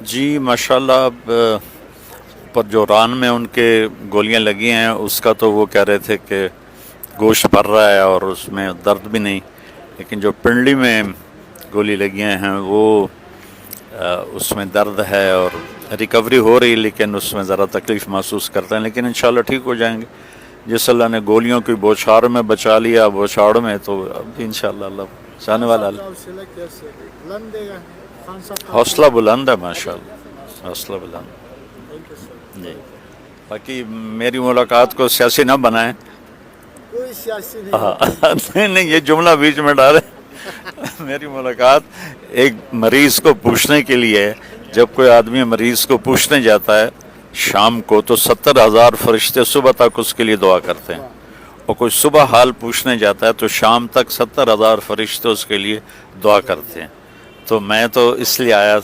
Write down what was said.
جی ماشاءاللہ، اب پر جو ران میں ان کے گولیاں لگی ہیں اس کا تو وہ کہہ رہے تھے کہ گوشت بھر رہا ہے اور اس میں درد بھی نہیں، لیکن جو پنڈلی میں گولی لگی ہیں وہ اس میں درد ہے اور ریکوری ہو رہی، لیکن اس میں ذرا تکلیف محسوس کرتے ہیں، لیکن انشاءاللہ ٹھیک ہو جائیں گے۔ جس اللہ نے گولیوں کی بوچھار میں بچا لیا بوچھاڑ میں، تو اب انشاءاللہ اللہ چاہنے والا۔ حوصلہ بلند ہے ماشاءاللہ، حوصلہ بلند جی۔ باقی میری ملاقات کو سیاسی نہ بنائیں، کوئی سیاسی نہیں نہیں یہ جملہ بیچ میں ڈالے۔ میری ملاقات ایک مریض کو پوچھنے کے لیے ہے۔ جب کوئی آدمی مریض کو پوچھنے جاتا ہے شام کو تو 70,000 فرشتے صبح تک اس کے لیے دعا کرتے ہیں، اور کوئی صبح حال پوچھنے جاتا ہے تو شام تک 70,000 فرشتے اس کے لیے دعا کرتے ہیں۔ تو میں تو اس لیے آیا